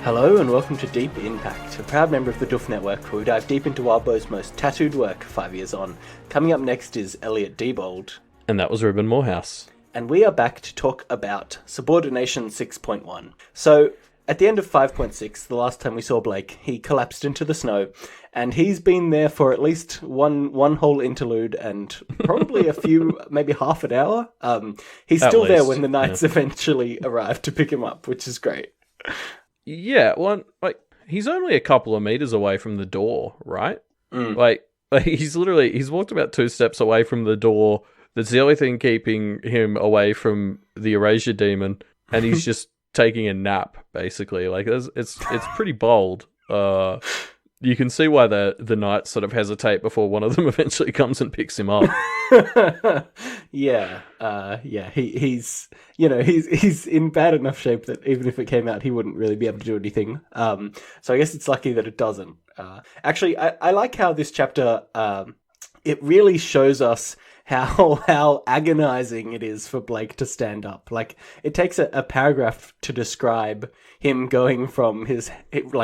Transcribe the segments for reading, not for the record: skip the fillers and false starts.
Hello and welcome to Deep in Pact, a proud member of the Duff Network where we dive deep into Wildbow's most tattooed work 5 years on. Coming up next is Elliot Diebold. And that was Ruben Morehouse. And we are back to talk about Subordination 6.1. So, at the end of 5.6, the last time we saw Blake, he collapsed into the snow, and he's been there for at least one whole interlude and probably a few, maybe half an hour. He's still there when the knights eventually arrive to pick him up, which is great. Yeah, well, he's only a couple of meters away from the door, right? He's walked about 2 steps away from the door. That's the only thing keeping him away from the Erasure Demon, and he's just taking a nap, basically. It's pretty bold. You can see why the knights sort of hesitate before one of them eventually comes and picks him up. He's in bad enough shape that even if it came out, he wouldn't really be able to do anything. So I guess it's lucky that it doesn't. Actually, I like how this chapter it really shows us how agonizing it is for Blake to stand up. Like, it takes a paragraph to describe him going from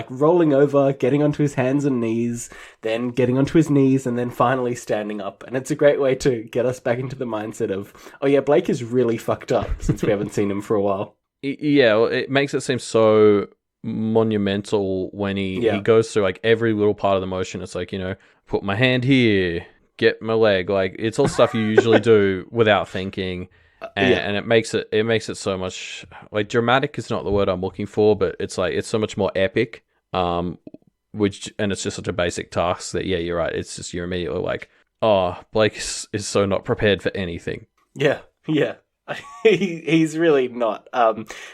rolling over, getting onto his hands and knees, then getting onto his knees, and then finally standing up. And it's a great way to get us back into the mindset of, oh yeah, Blake is really fucked up since we haven't seen him for a while. Yeah, well, it makes it seem so monumental when he goes through every little part of the motion. It's put my hand here, get my leg. It's all stuff you usually do without thinking. And it makes it so much dramatic is not the word I'm looking for, but it's so much more epic. And it's just such a basic task that you're right. It's just you're immediately like, oh, Blake is so not prepared for anything. Yeah. He's really not,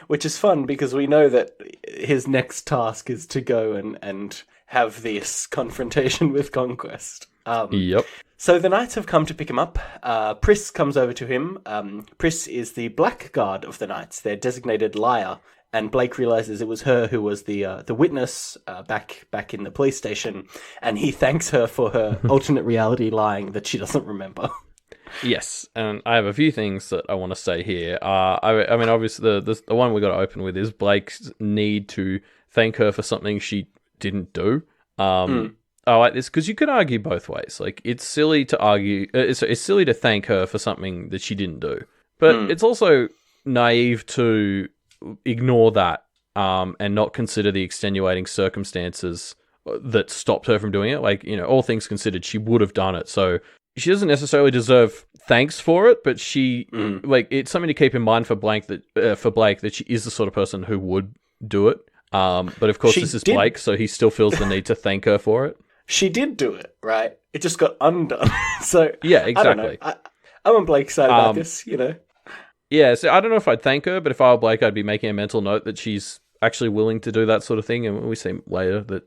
which is fun because we know that his next task is to go and have this confrontation with Conquest. Yep. So the knights have come to pick him up. Pris comes over to him. Pris is the blackguard of the knights, their designated liar, and Blake realizes it was her who was the witness back in the police station, and he thanks her for her alternate reality lying that she doesn't remember. Yes, and I have a few things that I want to say here. I mean, obviously, the one we got to open with is Blake's need to thank her for something she didn't do. I like this because you can argue both ways. It's silly to argue. It's silly to thank her for something that she didn't do, but it's also naive to ignore that and not consider the extenuating circumstances that stopped her from doing it. All things considered, she would have done it. So she doesn't necessarily deserve thanks for it, but she it's something to keep in mind for Blake that she is the sort of person who would do it. But of course, this is Blake, so he still feels the need to thank her for it. She did do it, right? It just got undone. So yeah, exactly. I don't know. I'm on Blake's side about this, Yeah, so I don't know if I'd thank her, but if I were Blake, I'd be making a mental note that she's actually willing to do that sort of thing. And we see later that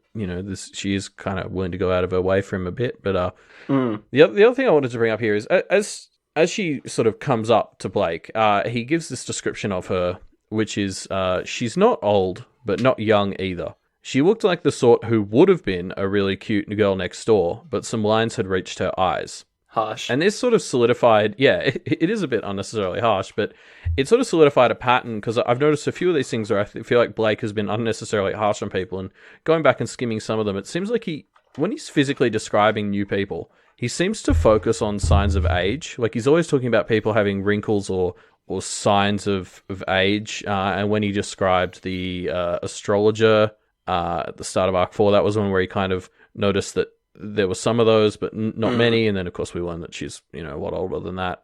she is kind of willing to go out of her way for him a bit. But the other thing I wanted to bring up here is as she sort of comes up to Blake, he gives this description of her, which is she's not old, but not young either. She looked like the sort who would have been a really cute girl next door, but some lines had reached her eyes. Harsh. And this sort of solidified, it is a bit unnecessarily harsh, but it sort of solidified a pattern, because I've noticed a few of these things where I feel like Blake has been unnecessarily harsh on people, and going back and skimming some of them, it seems like when he's physically describing new people, he seems to focus on signs of age. He's always talking about people having wrinkles or signs of age, and when he described the astrologer at the start of Arc 4, that was one where he kind of noticed that there were some of those, but not many. And then, of course, we learned that she's a lot older than that.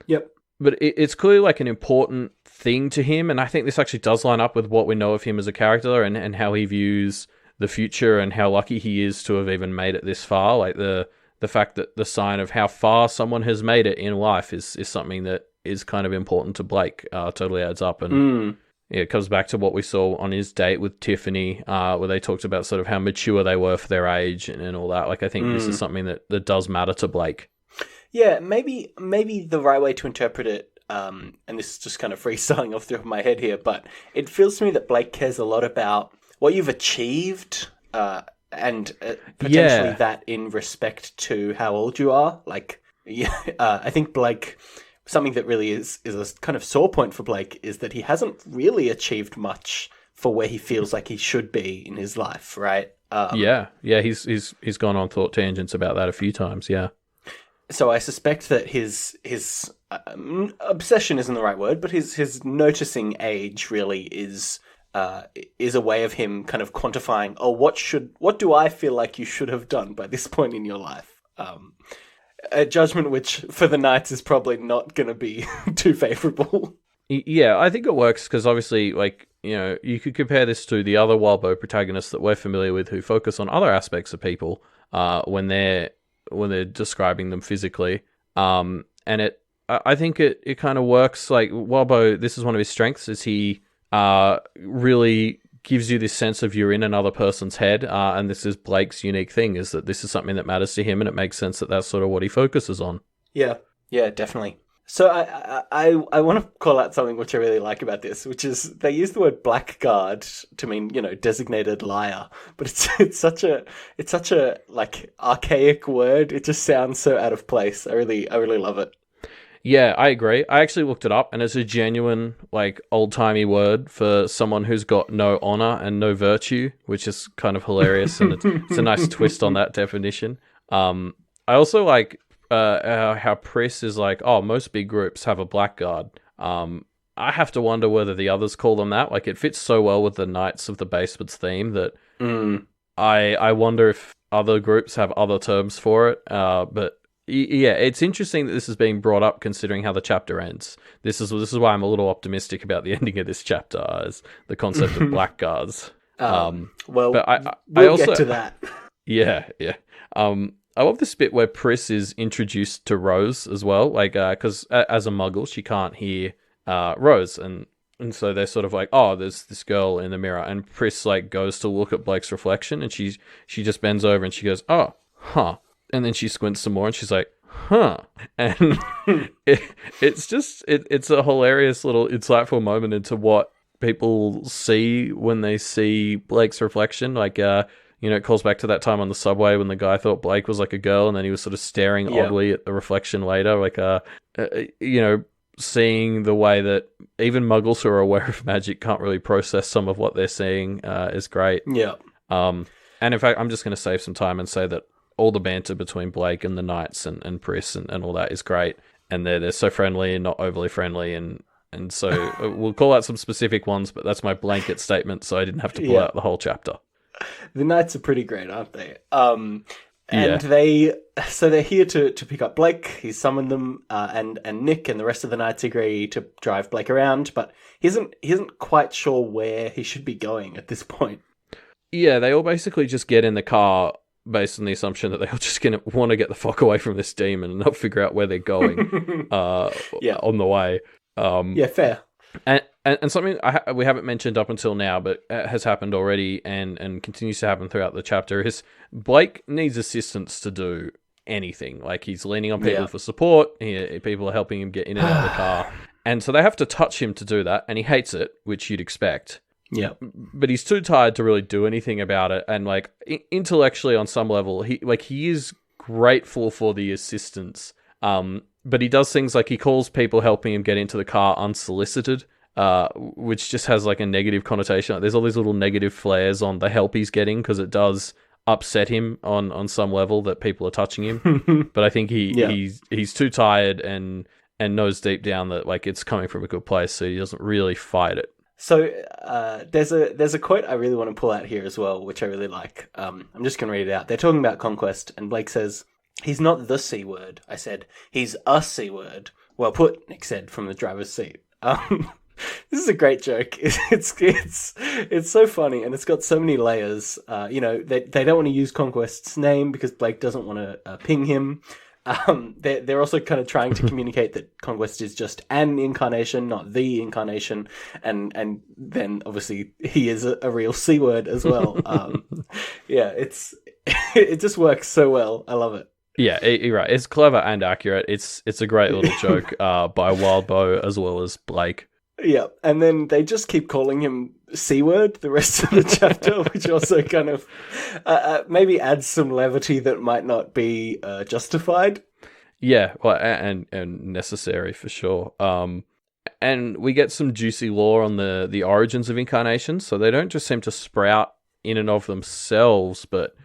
Yep. But it's clearly an important thing to him, and I think this actually does line up with what we know of him as a character and how he views the future and how lucky he is to have even made it this far. The fact that the sign of how far someone has made it in life is something that is kind of important to Blake. Totally adds up, and it comes back to what we saw on his date with Tiffany, where they talked about sort of how mature they were for their age and all that. I think this is something that does matter to Blake. Yeah, maybe the right way to interpret it, and this is just kind of freestyling off the top of my head here, but it feels to me that Blake cares a lot about what you've achieved, and potentially that in respect to how old you are. I think Blake something that really is a kind of sore point for Blake is that he hasn't really achieved much for where he feels like he should be in his life, right? He's gone on thought tangents about that a few times. Yeah. So I suspect that his obsession isn't the right word, but his noticing age really is a way of him kind of quantifying. Oh, what do I feel like you should have done by this point in your life? A judgment which for the Knights is probably not going to be too favorable. Yeah, I think it works because obviously, like, you know, you could compare this to the other Wild Bow protagonists that we're familiar with who focus on other aspects of people when they're describing them physically. And I think it kind of works. Like Wildbow, this is one of his strengths, is he really gives you this sense of you're in another person's head. And this is Blake's unique thing, is that this is something that matters to him, and it makes sense that that's sort of what he focuses on. Yeah, definitely. So I want to call out something which I really like about this, which is they use the word blackguard to mean, you know, designated liar, but it's such a like archaic word. It just sounds so out of place. I really love it. Yeah, I agree. I actually looked it up, and it's a genuine, like, old-timey word for someone who's got no honor and no virtue, which is kind of hilarious, and it's a nice twist on that definition. I also like how Priss is like, oh, most big groups have a blackguard. I have to wonder whether the others call them that. Like, it fits so well with the Knights of the Basements theme that I wonder if other groups have other terms for it. But yeah, it's interesting that this is being brought up considering how the chapter ends. This is why I'm a little optimistic about the ending of this chapter, as the concept of blackguards. Well, but we'll I also get to that. Yeah. I love this bit where Priss is introduced to Rose as well, like, because as a Muggle, she can't hear Rose, and so they're sort of like, oh, there's this girl in the mirror, and Priss like goes to look at Blake's reflection, and she just bends over and she goes, oh, huh, and then she squints some more, and she's like, huh, and it's a hilarious little insightful moment into what people see when they see Blake's reflection, like, you know, it calls back to that time on the subway when the guy thought Blake was like a girl, and then he was sort of staring oddly at the reflection later. Like, you know, seeing the way that even Muggles who are aware of magic can't really process some of what they're seeing is great. Yeah. And in fact, I'm just going to save some time and say that all the banter between Blake and the Knights and Priss and all that is great. And they're so friendly and not overly friendly. And so we'll call out some specific ones, but that's my blanket statement, so I didn't have to pull out the whole chapter. The Knights are pretty great, aren't they? They're here to pick up Blake. He's summoned them, and Nick and the rest of the Knights agree to drive Blake around, but he isn't quite sure where he should be going at this point. Yeah, they all basically just get in the car based on the assumption that they all just gonna want to get the fuck away from this demon and not figure out where they're going on the way. Fair. And something we haven't mentioned up until now, but has happened already and continues to happen throughout the chapter, is Blake needs assistance to do anything. Like, he's leaning on people for support. People are helping him get in and out of the car. And so they have to touch him to do that, and he hates it, which you'd expect. Yeah. But he's too tired to really do anything about it. And, like, intellectually on some level, he is grateful for the assistance. But he does things like he calls people helping him get into the car unsolicited, which just has like a negative connotation. Like, there's all these little negative flares on the help he's getting because it does upset him on some level that people are touching him. But I think he's too tired and knows deep down that like it's coming from a good place, so he doesn't really fight it. So there's a quote I really want to pull out here as well, which I really like. I'm just going to read it out. They're talking about conquest, and Blake says, "He's not the C word." I said, "He's a C word." Well put, Nick said from the driver's seat. This is a great joke. It's so funny, and it's got so many layers. They don't want to use Conquest's name because Blake doesn't want to ping him. They're also kind of trying to communicate that Conquest is just an incarnation, not the incarnation, and then obviously he is a real C word as well. It just works so well. I love it. Yeah, you're right. It's clever and accurate. It's a great little joke by Wildbow as well as Blake. Yeah, and then they just keep calling him C-word the rest of the chapter, which also kind of maybe adds some levity that might not be justified. Yeah, well, and necessary for sure. and we get some juicy lore on the origins of incarnations. So they don't just seem to sprout in and of themselves, but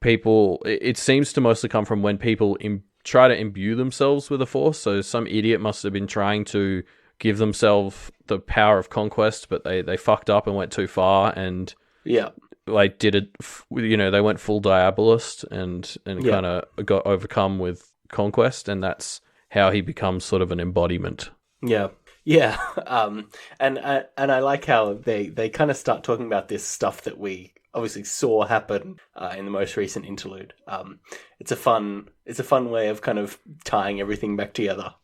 people. It seems to mostly come from when people try to imbue themselves with the Force. So some idiot must have been trying to give themselves the power of conquest, but they fucked up and went too far, and like did it. They went full Diabolist and kind of got overcome with conquest, and that's how he becomes sort of an embodiment. Yeah. And I like how they kind of start talking about this stuff that we obviously saw happen in the most recent interlude. It's a fun way of kind of tying everything back together.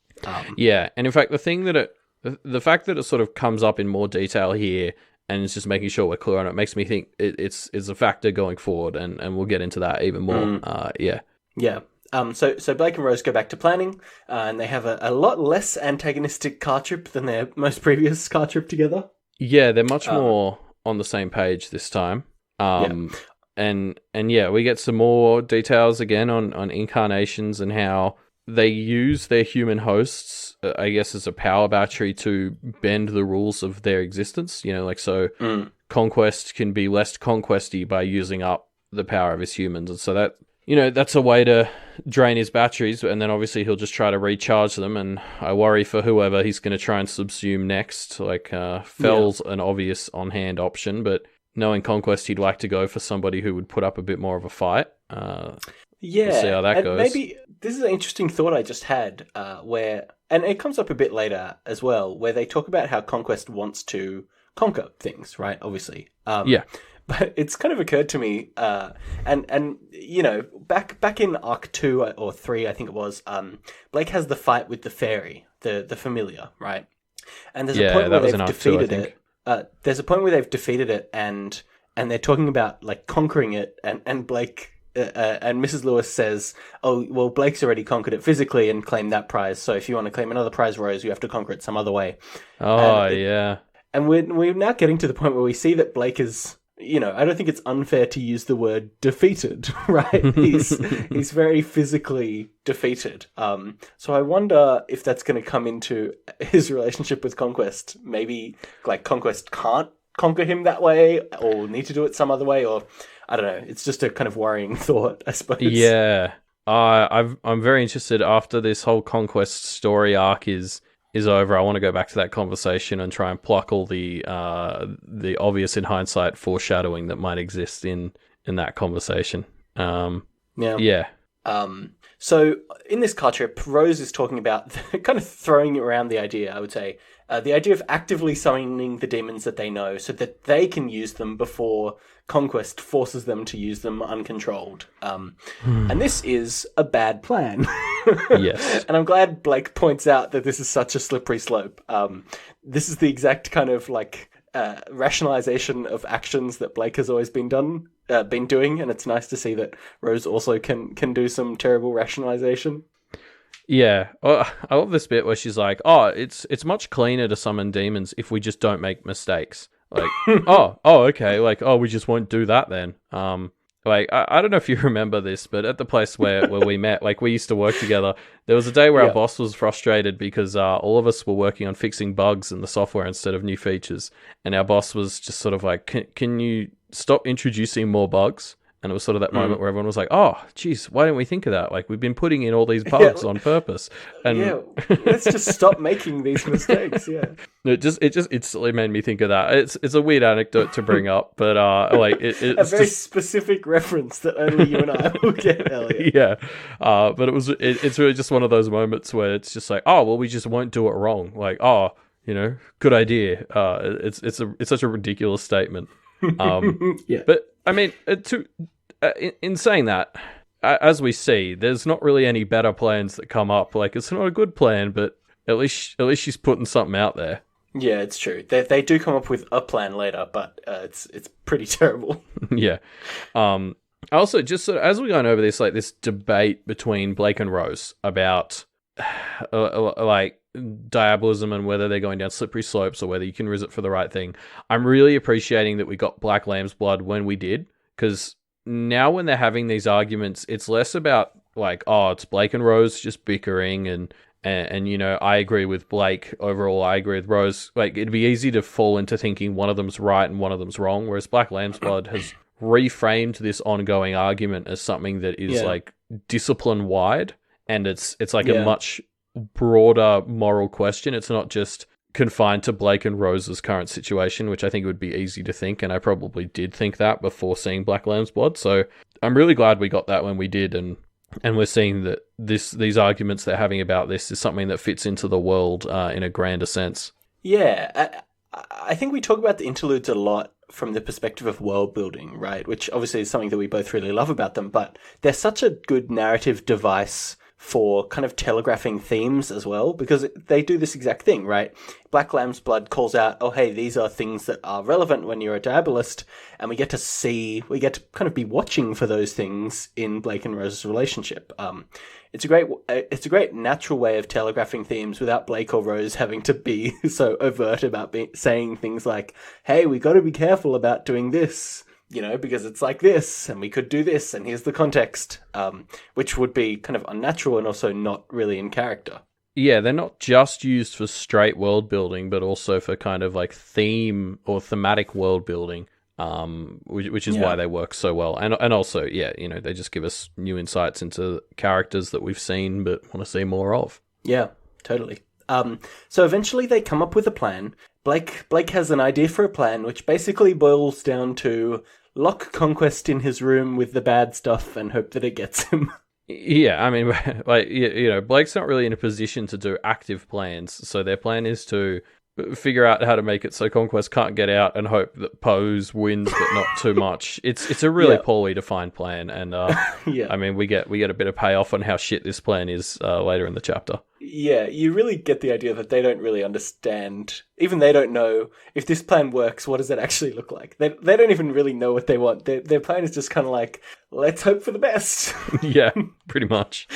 Yeah, and in fact, the fact that it sort of comes up in more detail here and it's just making sure we're clear on it makes me think it's a factor going forward, and we'll get into that even more. Yeah. So Blake and Rose go back to planning, and they have a lot less antagonistic car trip than their most previous car trip together. Yeah, they're much more on the same page this time. And we get some more details again on incarnations and how they use their human hosts, I guess, as a power battery to bend the rules of their existence. Conquest can be less conquesty by using up the power of his humans, and so that. That's a way to drain his batteries, and then obviously he'll just try to recharge them, and I worry for whoever he's going to try and subsume next. Fell's an obvious on-hand option, but knowing Conquest, he'd like to go for somebody who would put up a bit more of a fight. We'll see how that goes. Maybe this is an interesting thought I just had, and it comes up a bit later as well, where they talk about how Conquest wants to conquer things, right? Obviously. But it's kind of occurred to me, back in Arc 2 or 3, I think it was, Blake has the fight with the fairy, the familiar, right? And there's a point where they've defeated it. There's a point where they've defeated it, and they're talking about like conquering it, and Blake and Mrs. Lewis says, "Oh, well, Blake's already conquered it physically and claimed that prize. So if you want to claim another prize, Rose, you have to conquer it some other way." And we're now getting to the point where we see that Blake is. I don't think it's unfair to use the word defeated, right? He's very physically defeated. So I wonder if that's going to come into his relationship with Conquest. Maybe like Conquest can't conquer him that way, or need to do it some other way, or I don't know. It's just a kind of worrying thought, I suppose. Yeah, I'm very interested after this whole Conquest story arc is over. I want to go back to that conversation and try and pluck all the obvious in hindsight foreshadowing that might exist in that conversation. So in this car trip, Rose is talking about kind of throwing around the idea, I would say, the idea of actively summoning the demons that they know so that they can use them before Conquest forces them to use them uncontrolled. And this is a bad plan. Yes. And I'm glad Blake points out that this is such a slippery slope. This is the exact kind of rationalization of actions that Blake has always been doing, and it's nice to see that Rose also can do some terrible rationalization. Yeah, well, I love this bit where she's like, "Oh, it's much cleaner to summon demons if we just don't make mistakes." Like, okay, we just won't do that then. I don't know if you remember this, but at the place where we met, we used to work together, there was a day where our boss was frustrated because all of us were working on fixing bugs in the software instead of new features, and our boss was just sort of like, "Can you stop introducing more bugs?" And it was sort of that moment where everyone was like, "Oh, geez, why didn't we think of that? We've been putting in all these bugs on purpose." And let's just stop making these mistakes. Yeah, it just instantly made me think of that. It's a weird anecdote to bring up, but it's a very specific reference that only you and I will get, Elliot. Yeah, but it's really just one of those moments where it's just like, "Oh, well, we just won't do it wrong." Good idea. It's such a ridiculous statement. But I mean, in saying that, as we see, there's not really any better plans that come up. It's not a good plan, but at least she's putting something out there. Yeah, it's true. They do come up with a plan later, but it's pretty terrible. Yeah. Also, just sort of, as we're going over this, this debate between Blake and Rose about diabolism and whether they're going down slippery slopes or whether you can use it for the right thing. I'm really appreciating that we got Black Lamb's blood when we did, because now when they're having these arguments, it's less about it's Blake and Rose just bickering and And you know, I agree with Blake overall. I agree with Rose. Like, it'd be easy to fall into thinking one of them's right and one of them's wrong, whereas Black Lamb's Blood has reframed this ongoing argument as something that is Yeah. like discipline wide, and it's like a Yeah. much broader moral question. It's not just confined to Blake and Rose's current situation, which I think would be easy to think, and I probably did think that before seeing Black Lamb's Blood. So I'm really glad we got that when we did, and we're seeing that these arguments they're having about this is something that fits into the world in a grander sense. Yeah, I think we talk about the interludes a lot from the perspective of world building, right? Which obviously is something that we both really love about them, but they're such a good narrative device for kind of telegraphing themes as well, because they do this exact thing, right? Black Lamb's Blood calls out, oh, hey, these are things that are relevant when you're a diabolist, and we get to kind of be watching for those things in Blake and Rose's relationship. It's a great natural way of telegraphing themes without Blake or Rose having to be so overt about saying things like, hey, we got to be careful about doing this, you know, because it's like this, and we could do this, and here's the context, which would be kind of unnatural and also not really in character. Yeah, they're not just used for straight world building, but also for kind of like theme or thematic world building, which is why they work so well. And also, yeah, you know, they just give us new insights into characters that we've seen but want to see more of. Yeah, totally. So eventually they come up with a plan. Blake has an idea for a plan, which basically boils down to lock Conquest in his room with the bad stuff and hope that it gets him. Yeah, I mean, like, you know, Blake's not really in a position to do active plans, so their plan is to figure out how to make it so Conquest can't get out and hope that Pose wins, but not too much. It's a really poorly defined plan, and I mean, we get a bit of payoff on how shit this plan is later in the chapter. Yeah, you really get the idea that they don't really understand. Even they don't know if this plan works. What does it actually look like? They don't even really know what they want. Their plan is just kind of like, let's hope for the best. Yeah, pretty much.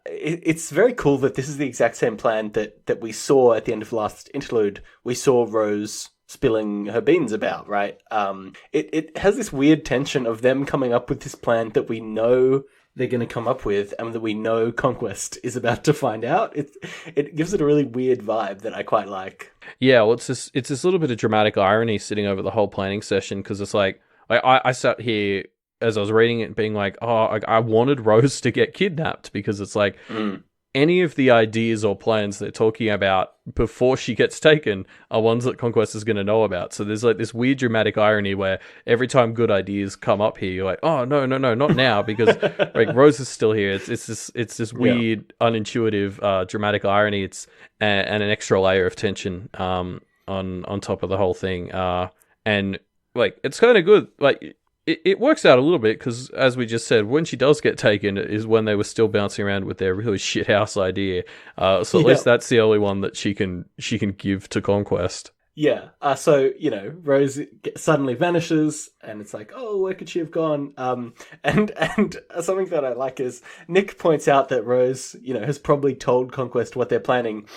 It's very cool that this is the exact same plan that we saw at the end of last interlude. We saw Rose spilling her beans about, right? It has this weird tension of them coming up with this plan that we know they're going to come up with and that we know Conquest is about to find out. It gives it a really weird vibe that I quite like. Yeah, well, it's this little bit of dramatic irony sitting over the whole planning session, because it's like, I sat here as I was reading it being like, oh, I wanted Rose to get kidnapped, because it's like any of the ideas or plans they're talking about before she gets taken are ones that Conquest is going to know about. So there's like this weird dramatic irony where every time good ideas come up here, you're like, oh, no, not now, because like Rose is still here. It's this weird, unintuitive dramatic irony. It's and an extra layer of tension on top of the whole thing. And like, it's kind of good. Like, it works out a little bit, because, as we just said, when she does get taken is when they were still bouncing around with their really shit house idea. So at least that's the only one that she can give to Conquest. Yeah. So, you know, Rose suddenly vanishes, and it's like, oh, where could she have gone? And something that I like is Nick points out that Rose, you know, has probably told Conquest what they're planning.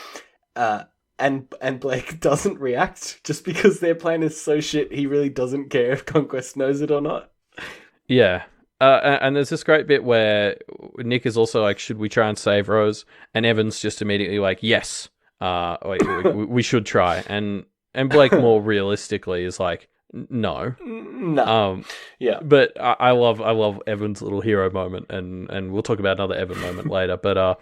And Blake doesn't react just because their plan is so shit. He really doesn't care if Conquest knows it or not. Yeah. And there's this great bit where Nick is also like, should we try and save Rose? And Evan's just immediately like, yes, we should try. And Blake more realistically is like, no. Yeah. But I love Evan's little hero moment, and we'll talk about another Evan moment later. But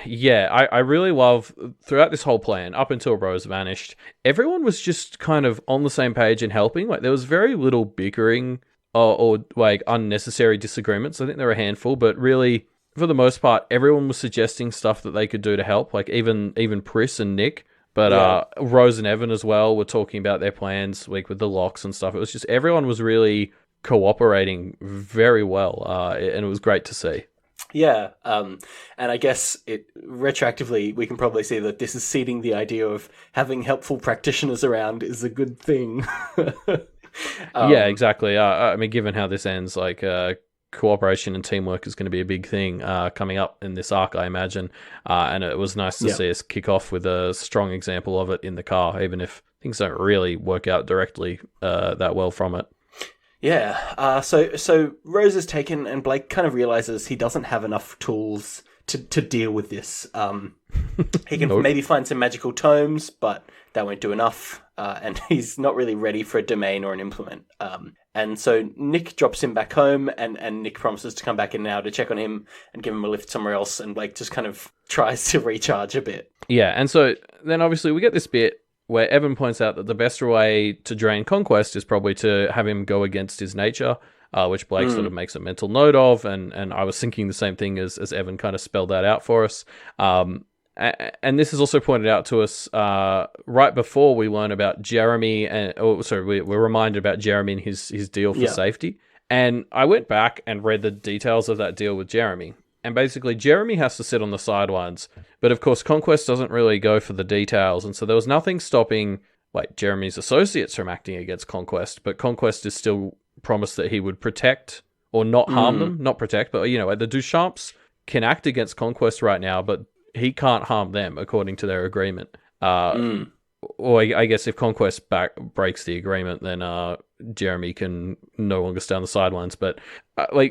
yeah, I really love throughout this whole plan, up until Rose vanished, everyone was just kind of on the same page and helping. Like, there was very little bickering or like unnecessary disagreements. I think there were a handful, but really, for the most part, everyone was suggesting stuff that they could do to help. Like even Pris and Nick, but Rose and Evan as well were talking about their plans, like with the locks and stuff. It was just everyone was really cooperating very well, and it was great to see. Yeah, and I guess retroactively we can probably see that this is seeding the idea of having helpful practitioners around is a good thing. Yeah, exactly. I mean, given how this ends, like cooperation and teamwork is going to be a big thing coming up in this arc, I imagine. And it was nice to see us kick off with a strong example of it in the car, even if things don't really work out directly that well from it. Yeah, so Rose is taken, and Blake kind of realizes he doesn't have enough tools to deal with this. He can Nope. maybe find some magical tomes, but that won't do enough. And he's not really ready for a domain or an implement. And so Nick drops him back home, and Nick promises to come back in now to check on him and give him a lift somewhere else. And Blake just kind of tries to recharge a bit. Yeah, and so then obviously we get this bit where Evan points out that the best way to drain Conquest is probably to have him go against his nature, which Blake sort of makes a mental note of, and I was thinking the same thing as Evan kind of spelled that out for us. And this is also pointed out to us right before we learn about Jeremy, we're reminded about Jeremy and his deal for safety. And I went back and read the details of that deal with Jeremy. And basically, Jeremy has to sit on the sidelines. But of course, Conquest doesn't really go for the details. And so there was nothing stopping Jeremy's associates from acting against Conquest. But Conquest is still promised that he would protect or not harm them. Not protect, but, the Duchamps can act against Conquest right now, but he can't harm them according to their agreement. Or I guess if Conquest breaks the agreement, then Jeremy can no longer stay on the sidelines. But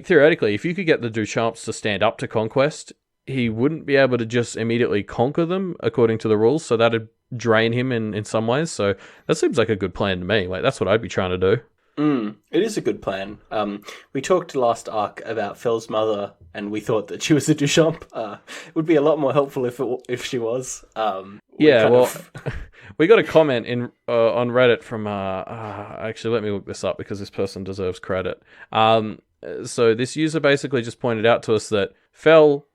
theoretically, if you could get the Duchamps to stand up to Conquest, he wouldn't be able to just immediately conquer them according to the rules. So that'd drain him in some ways. So that seems like a good plan to me. That's what I'd be trying to do. It is a good plan. We talked last arc about Fel's mother, and we thought that she was a Duchamp. It would be a lot more helpful if she was. We got a comment on Reddit from actually, let me look this up because this person deserves credit. So this user basically just pointed out to us that Fel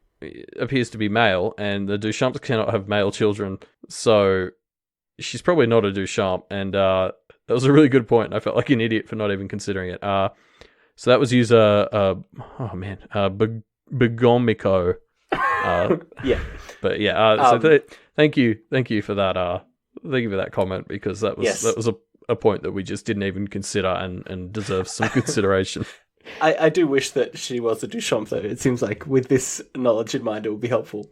appears to be male, and the Duchamps cannot have male children, so she's probably not a Duchamp, and that was a really good point. I felt like an idiot for not even considering it. So that was user Begomiko. Yeah. But yeah, so thank you for that. Thank you for that comment, because that was a point that we just didn't even consider and deserves some consideration. I do wish that she was a Duchamp, though. It seems like with this knowledge in mind, it would be helpful.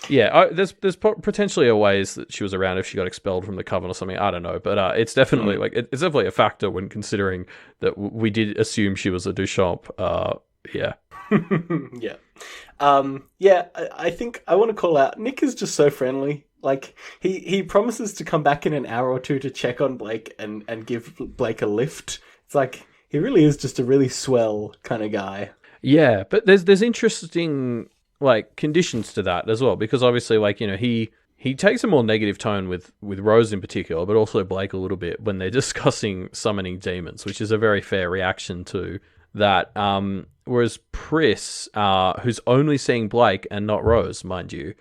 There's potentially a ways that she was around if she got expelled from the Coven or something. I don't know, but it's definitely it's definitely a factor when considering that we did assume she was a Duchamp. Yeah. I think I want to call out Nick is just so friendly. He promises to come back in an hour or two to check on Blake and give Blake a lift. It's like he really is just a really swell kind of guy. Yeah, but there's interesting conditions to that as well, because obviously he takes a more negative tone with Rose in particular, but also Blake a little bit when they're discussing summoning demons, which is a very fair reaction to that. Whereas Pris, who's only seeing Blake and not Rose, mind you,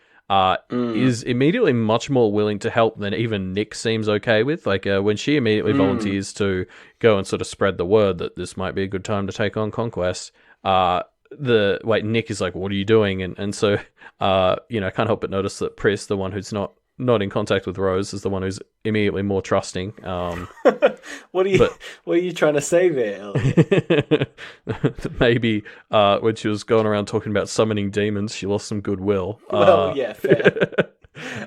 is immediately much more willing to help than even Nick seems okay with. When she immediately volunteers to go and sort of spread the word that this might be a good time to take on Conquest, Nick is like, what are you doing? And so I can't help but notice that Pris, the one who's not in contact with Rose, is the one who's immediately more trusting. What are you trying to say there, Elliot? Maybe when she was going around talking about summoning demons, she lost some goodwill. Fair.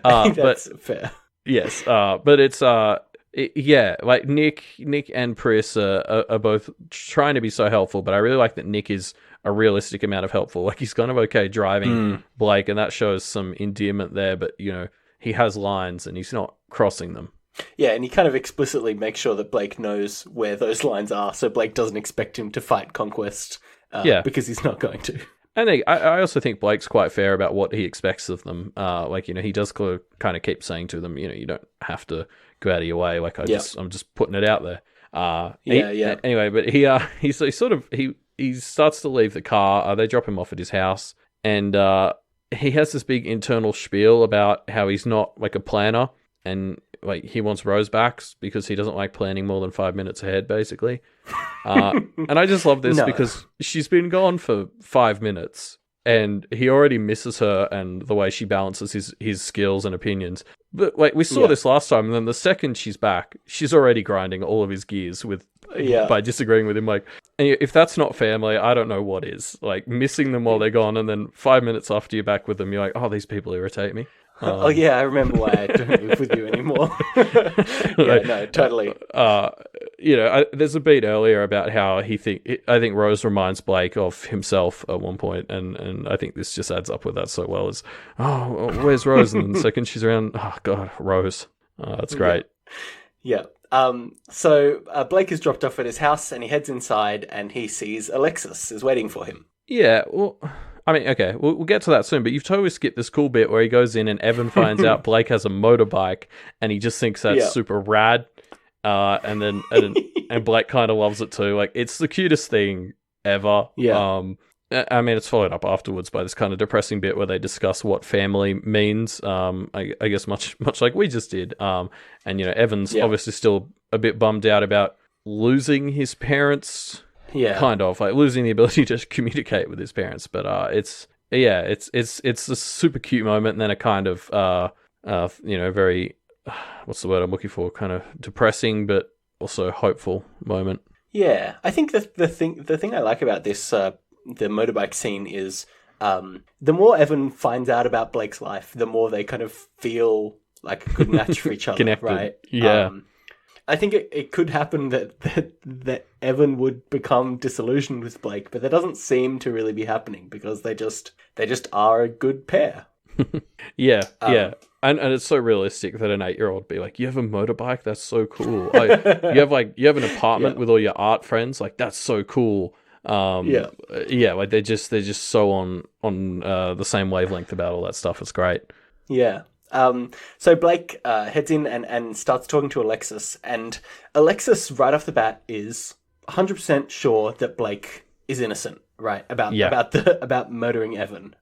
That's fair. Yes, but it's Nick and Pris are both trying to be so helpful, but I really like that Nick is a realistic amount of helpful. He's kind of okay driving Blake, and that shows some endearment there, but he has lines and he's not crossing them. Yeah, and he kind of explicitly makes sure that Blake knows where those lines are, so Blake doesn't expect him to fight Conquest because he's not going to. And I also think Blake's quite fair about what he expects of them. He does kind of keep saying to them, you don't have to go out of your way. I'm just putting it out there. Anyway, but he starts to leave the car. They drop him off at his house, and he has this big internal spiel about how he's not a planner, and he wants Rose back because he doesn't like planning more than 5 minutes ahead, basically. And I just love this because she's been gone for 5 minutes, and he already misses her and the way she balances his skills and opinions. But we saw this last time, and then the second she's back, she's already grinding all of his gears by disagreeing with him. And if that's not family, I don't know what is. Missing them while they're gone, and then 5 minutes after you're back with them, you're like, oh, these people irritate me. I remember why I don't live with you anymore. No, totally. there's a beat earlier about how I think Rose reminds Blake of himself at one point, and I think this just adds up with that so well. As where's Rose? And the second she's around, oh god, Rose. That's great. Yeah. So Blake is dropped off at his house, and he heads inside, and he sees Alexis is waiting for him. Yeah. Well, I mean, okay, we'll get to that soon, but you've totally skipped this cool bit where he goes in and Evan finds out Blake has a motorbike, and he just thinks that's super rad. And Blake kind of loves it too. Like, it's the cutest thing ever. Yeah. I mean, it's followed up afterwards by this kind of depressing bit where they discuss what family means. I guess much like we just did. And Evan's obviously still a bit bummed out about losing his parents. Yeah. Kind of like losing the ability to communicate with his parents. But it's a super cute moment, and then a kind of very what's the word I'm looking for? Kind of depressing, but also hopeful moment. Yeah, I think the thing I like about this the motorbike scene is the more Evan finds out about Blake's life, the more they kind of feel like a good match for each other, connected. Right? Yeah. I think it could happen that Evan would become disillusioned with Blake, but that doesn't seem to really be happening because they just are a good pair. Yeah. And it's so realistic that an 8-year-old be like, you have a motorbike? That's so cool. You have an apartment with all your art friends? Like, that's so cool. Like they're just so on the same wavelength about all that stuff. It's great. Yeah. So Blake heads in and starts talking to Alexis, and Alexis right off the bat is 100% sure that Blake is innocent, right? About murdering Evan.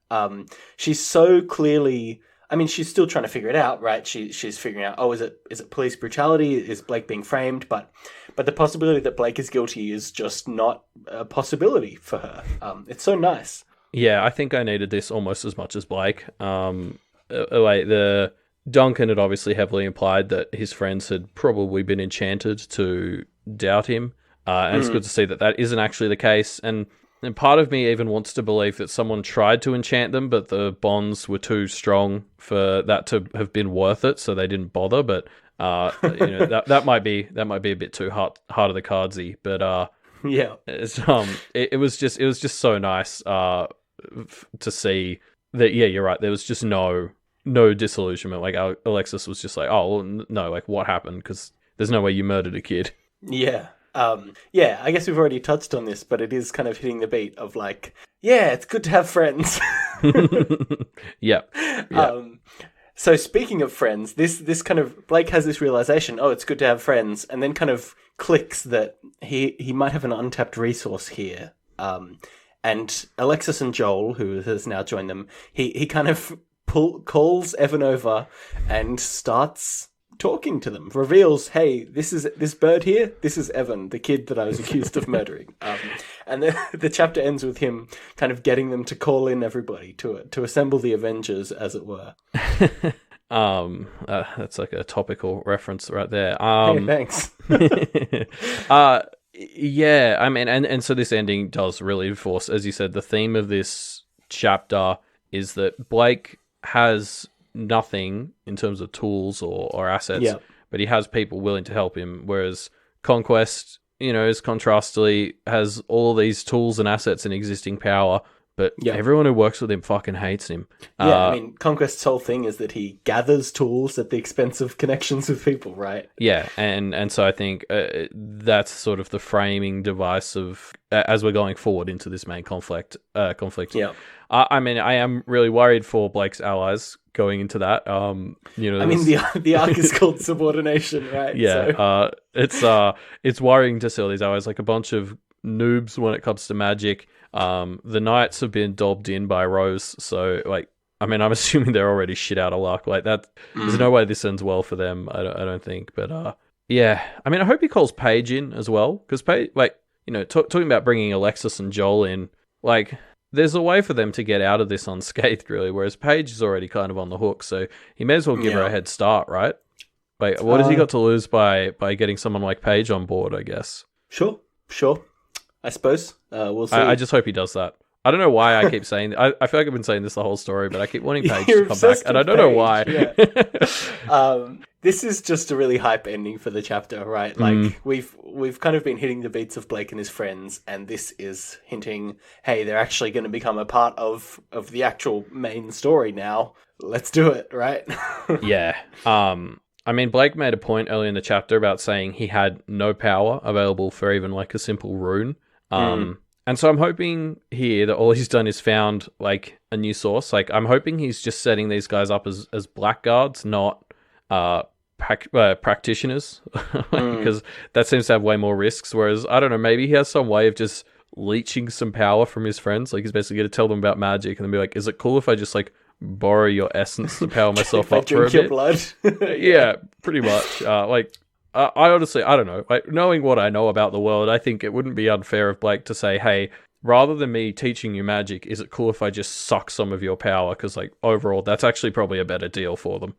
She's so clearly, I mean, she's still trying to figure it out, right? She's figuring out, is it police brutality? Is Blake being framed? But the possibility that Blake is guilty is just not a possibility for her. It's so nice. Yeah, I think I needed this almost as much as Blake. The Duncan had obviously heavily implied that his friends had probably been enchanted to doubt him, and it's good to see that isn't actually the case. And part of me even wants to believe that someone tried to enchant them, but the bonds were too strong for that to have been worth it, so they didn't bother. But that might be a bit too heart of the cardsy. But it was just so nice to see that. Yeah, you're right. There was just no disillusionment. Like Alexis was just like, oh well, no, like what happened? Because there's no way you murdered a kid. Yeah. I guess we've already touched on this, but it is kind of hitting the beat of like, yeah, it's good to have friends. Yeah. So speaking of friends, this kind of, Blake has this realization, it's good to have friends, and then kind of clicks that he might have an untapped resource here. And Alexis and Joel, who has now joined them, he kind of calls Evan over and starts talking to them, reveals, hey, this bird here, this is Evan, the kid that I was accused of murdering. And the chapter ends with him kind of getting them to call in everybody to assemble the Avengers, as it were. That's like a topical reference right there. Hey, thanks. Yeah, I mean, and so this ending does really enforce, as you said, the theme of this chapter is that Blake has nothing in terms of tools or assets, but he has people willing to help him, whereas Conquest, is contrastly, has all these tools and assets and existing power, but everyone who works with him fucking hates him. I mean, Conquest's whole thing is that he gathers tools at the expense of connections with people, right? Yeah, and so I think that's sort of the framing device of as we're going forward into this main conflict. Yeah. I mean, I am really worried for Blake's allies going into that. I mean, the arc is called Subordination, right? Yeah, so. It's worrying to see all these allies, like a bunch of noobs when it comes to magic. The Knights have been dobbed in by Rose, so I'm assuming they're already shit out of luck. Like that, there's no way this ends well for them. I don't think. But yeah, I mean, I hope he calls Paige in as well, because Paige, talking about bringing Alexis and Joel in, there's a way for them to get out of this unscathed, really. Whereas Paige is already kind of on the hook, so he may as well give her a head start, right? What has he got to lose by getting someone like Paige on board? I guess. Sure. I suppose we'll see. I just hope he does that. I don't know why I keep saying. I feel like I've been saying this the whole story, but I keep wanting Paige You're to come back, obsessed and I with don't know Paige, why. This is just a really hype ending for the chapter, right? Like we've kind of been hitting the beats of Blake and his friends, and this is hinting, hey, they're actually going to become a part of the actual main story now. Let's do it, right? Yeah. I mean, Blake made a point earlier in the chapter about saying he had no power available for even like a simple rune. And so I'm hoping here that all he's done is found like a new source. Like I'm hoping he's just setting these guys up as blackguards, not practitioners, because that seems to have way more risks. Whereas I don't know, maybe he has some way of just leeching some power from his friends. Like he's basically going to tell them about magic and then be like, "Is it cool if I just like borrow your essence to power myself up for a bit?" Blood. Yeah, pretty much. I honestly, I don't know. Like knowing what I know about the world, I think it wouldn't be unfair of Blake to say, "Hey, rather than me teaching you magic, is it cool if I just suck some of your power? Because like overall, that's actually probably a better deal for them."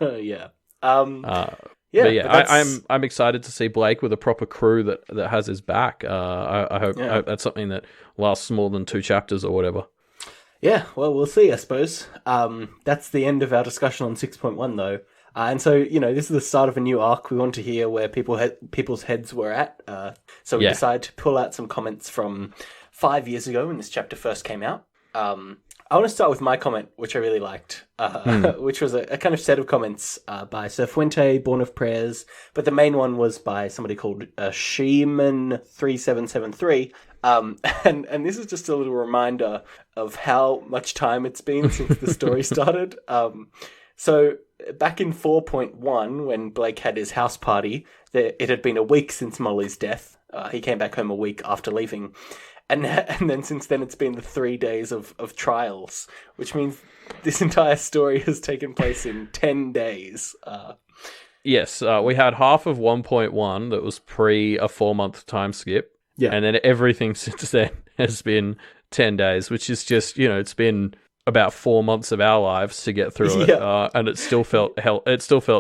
Yeah. But yeah, I'm excited to see Blake with a proper crew that has his back. I hope that's something that lasts more than 2 chapters or whatever. Yeah, well, we'll see, I suppose. That's the end of our discussion on 6.1, though. And so, this is the start of a new arc. We want to hear where people's heads were at. So we decided to pull out some comments from 5 years ago when this chapter first came out. I want to start with my comment, which I really liked, which was a kind of set of comments by Sir Fuente, Born of Prayers, but the main one was by somebody called Sheeman3773. And this is just a little reminder of how much time it's been since the story started. So back in 4.1, when Blake had his house party, it had been a week since Molly's death. He came back home a week after leaving. And then since then, it's been the 3 days of trials, which means this entire story has taken place in 10 days. Yes, we had half of 1.1 that was pre a 4-month time skip. Yeah. And then everything since then has been 10 days, which is just, it's been about 4 months of our lives to get through it. And it still felt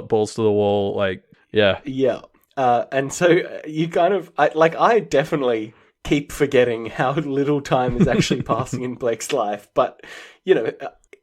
balls to the wall. Like, yeah. Yeah. And so you kind of, I definitely keep forgetting how little time is actually passing in Blake's life. But,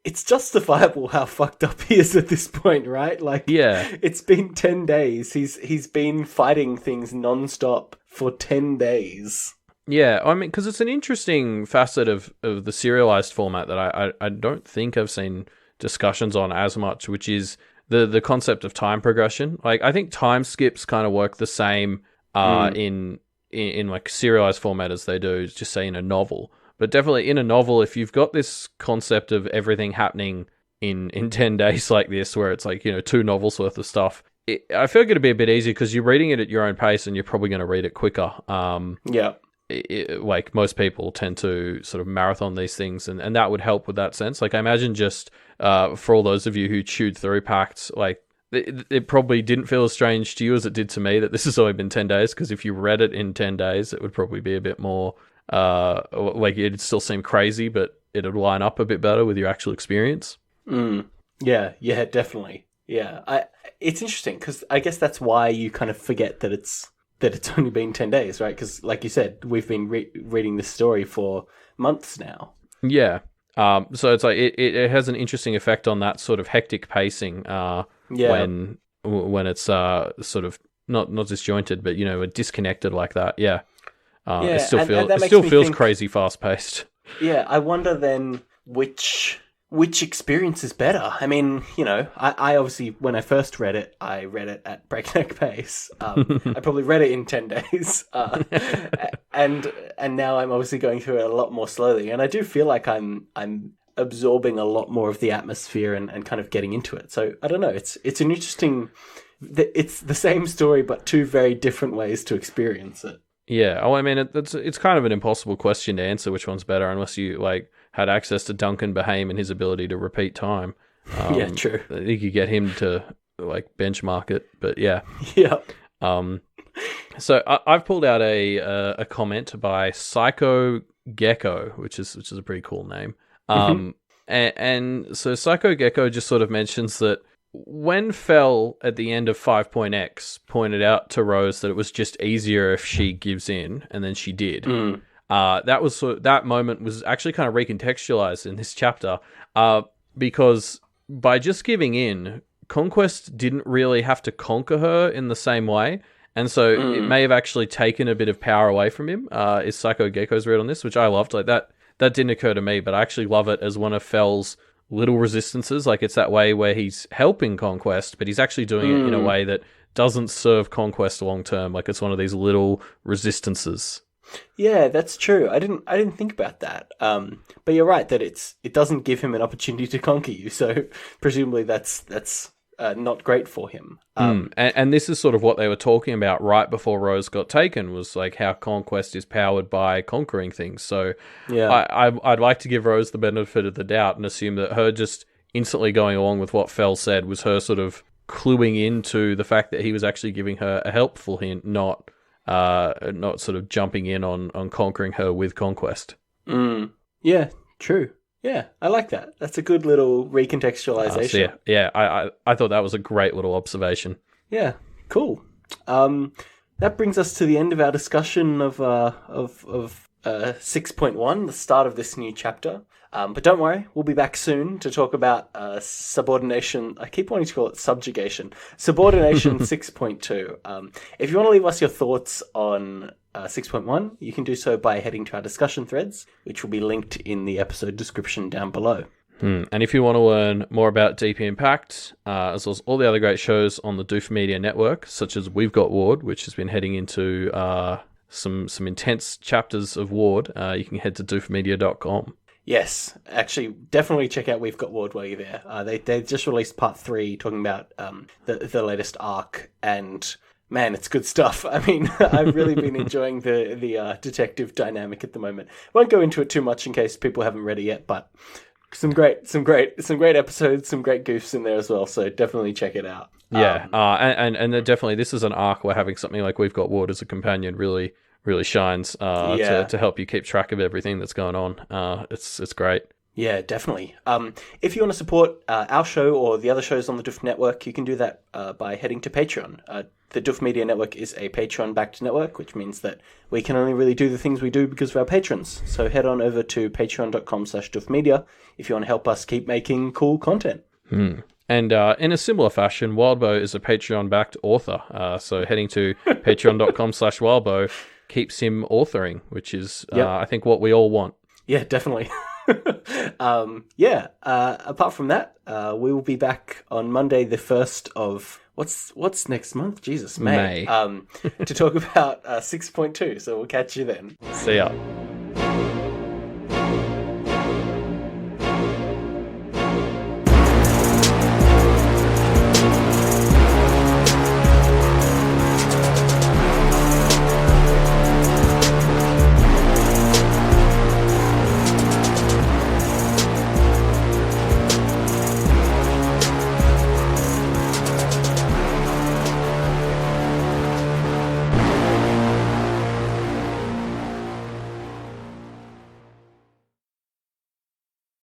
it's justifiable how fucked up he is at this point, right? Like, yeah, it's been 10 days. He's been fighting things nonstop for 10 days. Yeah, I mean, because it's an interesting facet of the serialized format that I don't think I've seen discussions on as much, which is the concept of time progression. Like, I think time skips kind of work the same in like serialized format as they do, just say in a novel. But definitely in a novel, if you've got this concept of everything happening in 10 days like this, where it's like, 2 novels worth of stuff, I feel like it'd be a bit easier because you're reading it at your own pace and you're probably going to read it quicker. Like most people tend to sort of marathon these things, and that would help with that sense. Like I imagine just for all those of you who chewed through Pact, like it probably didn't feel as strange to you as it did to me that this has only been 10 days, because if you read it in 10 days, it would probably be a bit more, like it'd still seem crazy, but it'd line up a bit better with your actual experience. Yeah, definitely. Yeah, it's interesting because I guess that's why you kind of forget that it's only been 10 days, right? Because like you said, we've been reading this story for months now. Yeah. So it's like it has an interesting effect on that sort of hectic pacing when it's sort of not disjointed, but disconnected like that. Yeah. It still feels crazy fast paced. Yeah, I wonder then which experience is better. I mean, I obviously, when I first read it, I read it at breakneck pace. I probably read it in 10 days. And now I'm obviously going through it a lot more slowly. And I do feel like I'm absorbing a lot more of the atmosphere and kind of getting into it. So I don't know. It's an interesting, it's the same story, but 2 very different ways to experience it. Yeah. Oh, I mean, it's kind of an impossible question to answer which one's better unless you had access to Duncan Behame and his ability to repeat time. Yeah, true. I think you get him to benchmark it, but yeah. Yeah. So I've pulled out a comment by Psycho Gecko, which is a pretty cool name. And so Psycho Gecko just sort of mentions that when Fell at the end of 5.x pointed out to Rose that it was just easier if she gives in, and then she did. that moment was actually kind of recontextualized in this chapter, because by just giving in, Conquest didn't really have to conquer her in the same way. And so it may have actually taken a bit of power away from him, is Psycho Gecko's read on this, which I loved. Like that didn't occur to me, but I actually love it as one of Fell's little resistances. Like it's that way where he's helping Conquest, but he's actually doing it in a way that doesn't serve Conquest long term. Like it's one of these little resistances. Yeah, that's true. I didn't think about that. But you're right that it doesn't give him an opportunity to conquer you. So presumably that's not great for him. And this is sort of what they were talking about right before Rose got taken, was like how Conquest is powered by conquering things. So yeah, I'd like to give Rose the benefit of the doubt and assume that her just instantly going along with what Fell said was her sort of cluing into the fact that he was actually giving her a helpful hint, not sort of jumping in on conquering her with Conquest. Yeah, true. Yeah, I like that. That's a good little recontextualization. I thought that was a great little observation. Yeah, cool. That brings us to the end of our discussion of 6.1, the start of this new chapter. But don't worry, we'll be back soon to talk about subordination. I keep wanting to call it subjugation. Subordination 6.2. If you want to leave us your thoughts on 6.1, you can do so by heading to our discussion threads, which will be linked in the episode description down below. And if you want to learn more about DP and Pact, as well as all the other great shows on the Doof Media Network, such as We've Got Ward, which has been heading into some intense chapters of Ward, you can head to doofmedia.com. Yes, actually, definitely check out We've Got Ward while you're there. They just released part 3 talking about the latest arc, and man, it's good stuff. I mean, I've really been enjoying the detective dynamic at the moment. Won't go into it too much in case people haven't read it yet, but some great episodes, some great goofs in there as well. So definitely check it out. Yeah, and definitely this is an arc where having something like We've Got Ward as a companion really shines to help you keep track of everything that's going on. It's great. Yeah, definitely. If you want to support our show or the other shows on the Doof Network, you can do that by heading to Patreon. The Doof Media Network is a Patreon-backed network, which means that we can only really do the things we do because of our patrons. So head on over to patreon.com/doofmedia if you want to help us keep making cool content. And in a similar fashion, Wildbow is a Patreon-backed author. So heading to patreon.com/Wildbow keeps him authoring, which is, I think, what we all want. Yeah, definitely. Apart from that, we will be back on Monday, the 1st of... What's next month? Jesus, May. To talk about 6.2. So we'll catch you then. See ya.